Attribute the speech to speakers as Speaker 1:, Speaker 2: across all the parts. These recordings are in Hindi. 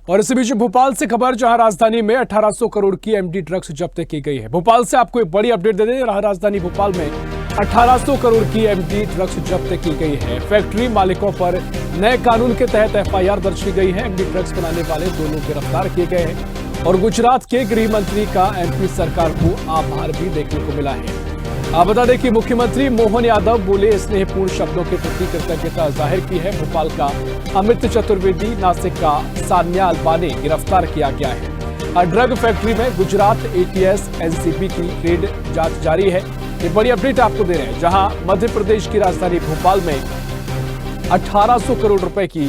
Speaker 1: और इसी बीच भोपाल से खबर, जहां राजधानी में 1800 करोड़ की एमडी ड्रग्स जब्त की गई है। भोपाल से आपको एक बड़ी अपडेट दे दें, राजधानी भोपाल में 1800 करोड़ की एमडी ड्रग्स जब्त की गई है। फैक्ट्री मालिकों पर नए कानून के तहत एफआईआर दर्ज की गई है। एमडी ड्रग्स बनाने वाले 2 लोग गिरफ्तार किए गए हैं और गुजरात के गृह मंत्री का एमपी सरकार को आभार भी देखने को मिला है। आप बता दें कि मुख्यमंत्री मोहन यादव बोले स्नेहपूर्ण शब्दों के प्रति कृतज्ञता जाहिर की है। भोपाल का अमित चतुर्वेदी, नासिक का सान्याल बाने गिरफ्तार किया गया है। ड्रग फैक्ट्री में गुजरात एटीएस एनसीबी की रेड जांच जारी है। ये बड़ी अपडेट आपको दे रहे हैं, जहां मध्य प्रदेश की राजधानी भोपाल में 1800 करोड़ रुपए की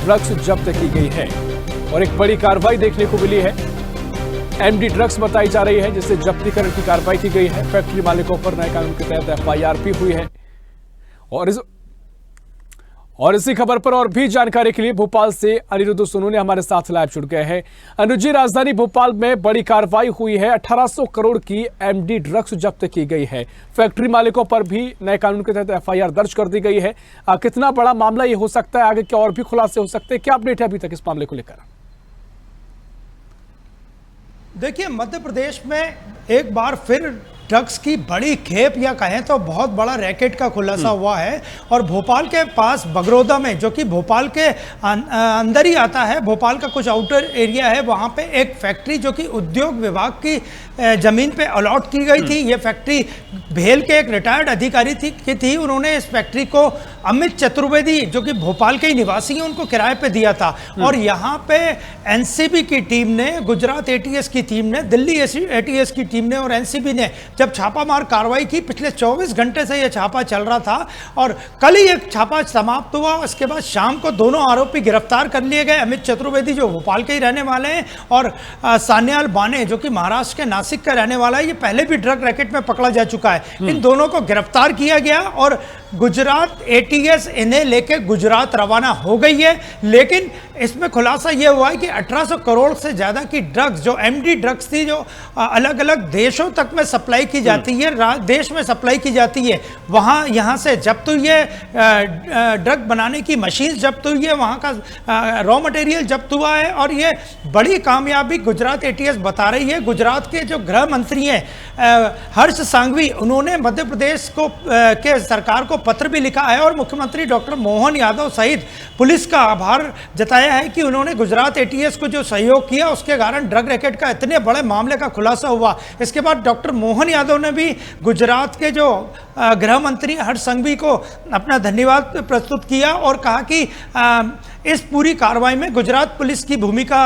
Speaker 1: ड्रग्स जब्त की गई है और एक बड़ी कार्रवाई देखने को मिली है। एमडी ड्रग्स बताई जा रही है, जिसे जब्तीकरण की कार्रवाई की गई है। फैक्ट्री मालिकों पर नए कानून के तहत एफआईआर भी हुई है। और इसी खबर पर और भी जानकारी के लिए भोपाल से अनिरुद्ध सोनू ने हमारे साथ लाइव जुड़ गए हैं। अनुज जी, राजधानी भोपाल में बड़ी कार्रवाई हुई है। 1800 करोड़ की एमडी ड्रग्स जब्त की गई है। फैक्ट्री मालिकों पर भी नए कानून के तहत एफआईआर दर्ज कर दी गई है। कितना बड़ा मामला ये हो सकता है, आगे क्या और भी खुलासे हो सकते हैं, क्या अपडेट है अभी तक इस मामले को लेकर?
Speaker 2: देखिए, मध्य प्रदेश में एक बार फिर ड्रग्स की बड़ी खेप या कहें तो बहुत बड़ा रैकेट का खुलासा हुआ है। और भोपाल के पास बगरौदा में, जो कि भोपाल के अंदर ही आता है, भोपाल का कुछ आउटर एरिया है, वहाँ पे एक फैक्ट्री जो कि उद्योग विभाग की ज़मीन पे अलॉट की गई थी। ये फैक्ट्री भेल के एक रिटायर्ड अधिकारी थी। उन्होंने इस फैक्ट्री को अमित चतुर्वेदी, जो कि भोपाल के ही निवासी हैं, उनको किराए पे दिया था। और यहाँ पे एनसीबी की टीम ने, गुजरात एटीएस की टीम ने, दिल्ली एटीएस की टीम ने और एनसीबी ने जब छापामार कार्रवाई की, पिछले 24 घंटे से यह छापा चल रहा था और कल ही एक छापा समाप्त हुआ। उसके बाद शाम को दोनों आरोपी गिरफ्तार कर लिए गए। अमित चतुर्वेदी, जो भोपाल के ही रहने वाले हैं, और सान्याल बाने, जो कि महाराष्ट्र के नासिक का रहने वाला है। ये पहले भी ड्रग रैकेट में पकड़ा जा चुका है। इन दोनों को गिरफ्तार किया गया और गुजरात एटीएस इन्हें लेकर गुजरात रवाना हो गई है। लेकिन इसमें खुलासा यह हुआ है कि 1800 करोड़ से ज्यादा की ड्रग्स, जो एमडी ड्रग्स थी, जो अलग अलग देशों तक में सप्लाई की जाती है, देश में सप्लाई की जाती है, वहां यहां से जब्त हुई है। ड्रग बनाने की मशीन जब्त हुई है, वहां का रॉ मटेरियल जब्त हुआ है। और ये बड़ी कामयाबी गुजरात एटीएस बता रही है। गुजरात के जो गृह मंत्री हैं हर्ष सांघवी, उन्होंने मध्य प्रदेश को के सरकार को पत्र भी लिखा है और मुख्यमंत्री डॉक्टर मोहन यादव सहित पुलिस का आभार जताया है कि उन्होंने गुजरात एटीएस को जो सहयोग किया, उसके कारण ड्रग रैकेट का इतने बड़े मामले का खुलासा हुआ। इसके बाद डॉक्टर मोहन यादव ने भी गुजरात के जो गृह मंत्री हर्ष सांघवी को अपना धन्यवाद प्रस्तुत किया और कहा कि इस पूरी कार्रवाई में गुजरात पुलिस की भूमिका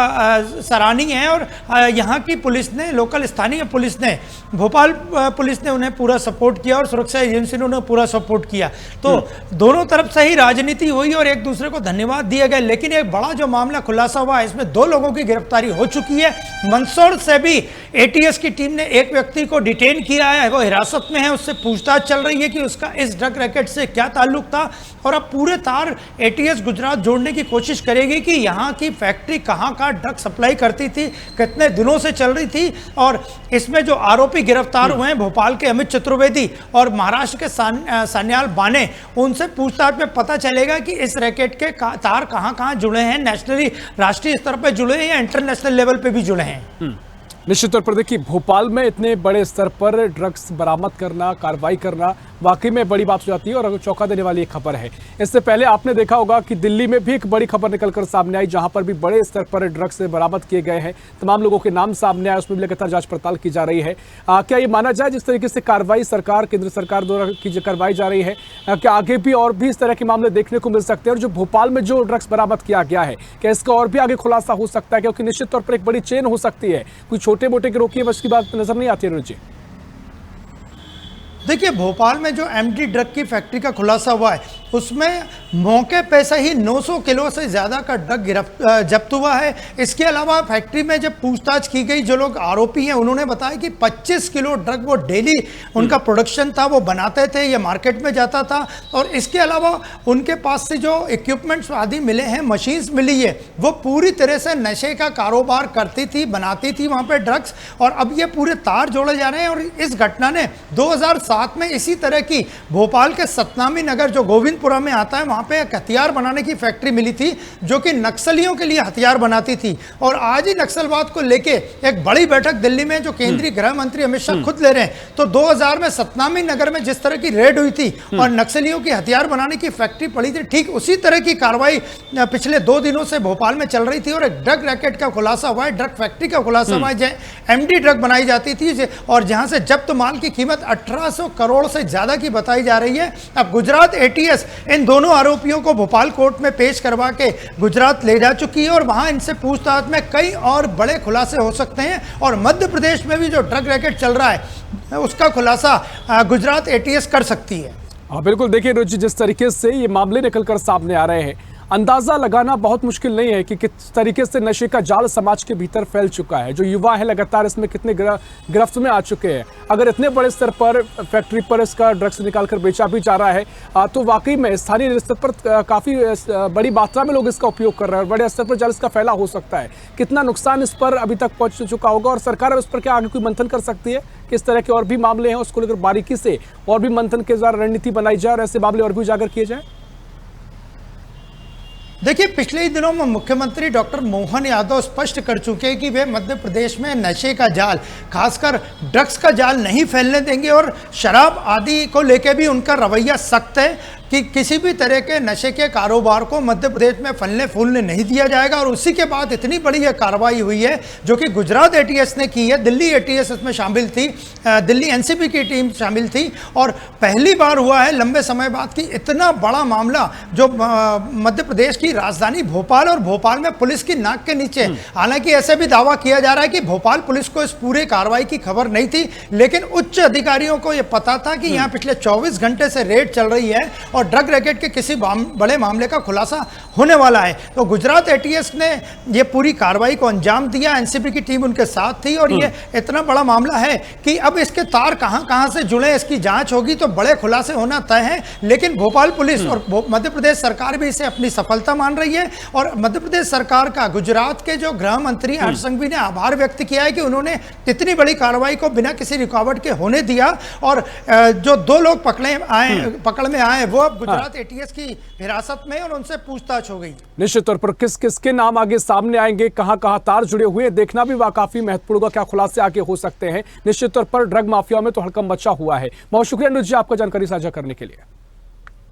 Speaker 2: सराहनीय है। और यहाँ की पुलिस ने, लोकल स्थानीय पुलिस ने, भोपाल पुलिस ने उन्हें पूरा सपोर्ट किया और सुरक्षा एजेंसी ने उन्हें पूरा सपोर्ट किया। तो दोनों तरफ से ही राजनीति हुई और एक दूसरे को धन्यवाद दिए गए। लेकिन एक बड़ा जो मामला खुलासा हुआ, इसमें 2 लोगों की गिरफ्तारी हो चुकी है। मंदसौर से भी एटीएस की टीम ने एक व्यक्ति को डिटेन किया है, वो हिरासत में है, उससे पूछताछ चल रही है कि उसका इस ड्रग रैकेट से क्या ताल्लुक था। और अब पूरे तार एटीएस गुजरात जोड़ने की कोशिश करेगी कि यहाँ की फैक्ट्री कहाँ ड्रग सप्लाई करती थी, कितने दिनों से चल रही थी। और इसमें जो आरोपी गिरफ्तार हुए हैं, भोपाल के अमित चतुर्वेदी और महाराष्ट्र के सान्याल बाने, उनसे पूछताछ में पता चलेगा कि इस रैकेट के तार कहाँ जुड़े हैं, नेशनली, राष्ट्रीय स्तर पर जुड़े हैं या इंटरनेशनल लेवल पे भी जुड़े हैं।
Speaker 1: निश्चित तौर पर देखिए, भोपाल में इतने बड़े स्तर पर ड्रग्स बरामद करना, कार्रवाई करना वाकई में बड़ी बात हो जाती है और चौंका देने वाली एक खबर है। इससे पहले आपने देखा होगा कि दिल्ली में भी एक बड़ी खबर निकलकर सामने आई, जहां पर भी बड़े स्तर पर ड्रग्स बरामद किए गए हैं। तमाम लोगों के नाम सामने आए, उसमें भी लगातार जांच पड़ताल की जा रही है। क्या ये माना जाए, जिस तरीके से कार्रवाई सरकार, केंद्र सरकार द्वारा की करवाई जा रही है, क्या आगे भी और भी इस तरह के मामले देखने को मिल सकते हैं? और जो भोपाल में जो ड्रग्स बरामद किया गया है, क्या इसका और भी आगे खुलासा हो सकता है? क्योंकि निश्चित तौर पर एक बड़ी चेन हो सकती है, कोई छोटे मोटे गिरोह की बस की बात नजर नहीं आती है। रुचि,
Speaker 2: देखिए, भोपाल में जो एमडी ड्रग की फैक्ट्री का खुलासा हुआ है, उसमें मौके पे से ही 900 किलो से ज़्यादा का ड्रग जब्त हुआ है। इसके अलावा फैक्ट्री में जब पूछताछ की गई, जो लोग आरोपी हैं, उन्होंने बताया कि 25 किलो ड्रग वो डेली उनका प्रोडक्शन था, वो बनाते थे, ये मार्केट में जाता था। और इसके अलावा उनके पास से जो इक्विपमेंट्स आदि मिले हैं, मशीन्स मिली है, वो पूरी तरह से नशे का कारोबार करती थी, बनाती थी वहाँ पर ड्रग्स। और अब ये पूरे तार जोड़े जा रहे हैं। और इस घटना ने 2007 साथ में इसी तरह की भोपाल के सतनामी नगर जो गोविंदपुरा में आता है, वहां पे एक हथियार बनाने की फैक्ट्री मिली थी जो कि नक्सलियों के लिए हथियार बनाती थी। और आज ही नक्सलवाद को लेके एक बड़ी बैठक दिल्ली में जो केंद्रीय गृह मंत्री अमित शाह खुद ले रहे हैं, तो 2000 में सतनामी नगर में जिस तरह की रेड हुई थी और नक्सलियों की हथियार बनाने की फैक्ट्री पड़ी थी, ठीक उसी तरह की कार्रवाई पिछले 2 दिनों से भोपाल में चल रही थी और एक ड्रग रैकेट का खुलासा हुआ है, ड्रग फैक्ट्री का खुलासा हुआ है जहां एमडी ड्रग बनाई जाती थी और जहां से जब्त माल की कीमत 1800 करोड़ से ज्यादा की बताई जा रही है। अब गुजरात एटीएस इन दोनों आरोपियों को भोपाल कोर्ट में पेश करवा के गुजरात ले जा चुकी है और वहां इनसे पूछताछ में कई और बड़े खुलासे हो सकते हैं और मध्य प्रदेश में भी जो ड्रग रैकेट चल रहा है उसका खुलासा गुजरात एटीएस कर सकती है।
Speaker 1: हाँ बिल्कुल, देखिए रुचि, जिस तरीके से ये मामले निकलकर सामने आ रहे हैं, अंदाजा लगाना बहुत मुश्किल नहीं है कि किस तरीके से नशे का जाल समाज के भीतर फैल चुका है। जो युवा है लगातार इसमें कितने गिरफ्त में आ चुके हैं। अगर इतने बड़े स्तर पर फैक्ट्री पर इसका ड्रग्स निकालकर बेचा भी जा रहा है तो वाकई में स्थानीय स्तर पर काफ़ी बड़ी मात्रा में लोग इसका उपयोग कर रहे हैं और बड़े स्तर पर जाल इसका फैला हो सकता है। कितना नुकसान इस पर अभी तक पहुंच चुका होगा और सरकार उस पर क्या आगे कोई मंथन कर सकती है? किस तरह के और भी मामले हैं उसको लेकर बारीकी से और भी मंथन के द्वारा रणनीति बनाई जाए और ऐसे मामले और भी उजागर किए जाए?
Speaker 2: देखिए, पिछले ही दिनों में मुख्यमंत्री डॉक्टर मोहन यादव स्पष्ट कर चुके हैं कि वे मध्य प्रदेश में नशे का जाल, खासकर ड्रग्स का जाल नहीं फैलने देंगे और शराब आदि को लेकर भी उनका रवैया सख्त है कि किसी भी तरह के नशे के कारोबार को मध्य प्रदेश में फलने फूलने नहीं दिया जाएगा। और उसी के बाद इतनी बड़ी यह कार्रवाई हुई है जो कि गुजरात एटीएस ने की है। दिल्ली एटीएस इसमें शामिल थी, दिल्ली एनसीबी की टीम शामिल थी और पहली बार हुआ है लंबे समय बाद कि इतना बड़ा मामला जो मध्य प्रदेश की राजधानी भोपाल और भोपाल में पुलिस की नाक के नीचे। हालांकि ऐसे भी दावा किया जा रहा है कि भोपाल पुलिस को इस पूरे कार्रवाई की खबर नहीं थी, लेकिन उच्च अधिकारियों को यह पता था कि यहाँ पिछले 24 घंटे से रेड चल रही है और ड्रग रैकेट के किसी बड़े मामले का खुलासा होने वाला है। तो गुजरात एटीएस ने यह पूरी कार्रवाई को अंजाम दिया, एनसीबी की टीम उनके साथ थी और यह इतना बड़ा मामला है कि अब इसके तार कहां से जुड़े, इसकी जांच होगी तो बड़े खुलासे होना तय है। लेकिन भोपाल पुलिस और मध्य प्रदेश सरकार भी इसे अपनी सफलता मान रही है और मध्य प्रदेश सरकार का गुजरात के जो गृह मंत्री हर्ष संघवी ने आभार व्यक्त किया है कि उन्होंने इतनी बड़ी कार्रवाई को बिना किसी रुकावट के होने दिया और जो 2 लोग पकड़ में आए वो अब गुजरात एटीएस की हिरासत में और उनसे पूछताछ हो गई।
Speaker 1: निश्चित तौर पर किस किस के नाम आगे सामने आएंगे, कहां कहां तार जुड़े हुए हैं, देखना भी काफी महत्वपूर्ण होगा। क्या खुलासे आगे हो सकते हैं? निश्चित तौर पर ड्रग माफिया में तो हड़कंप मचा हुआ है। बहुत शुक्रिया अनुज जी आपका जानकारी साझा करने के लिए।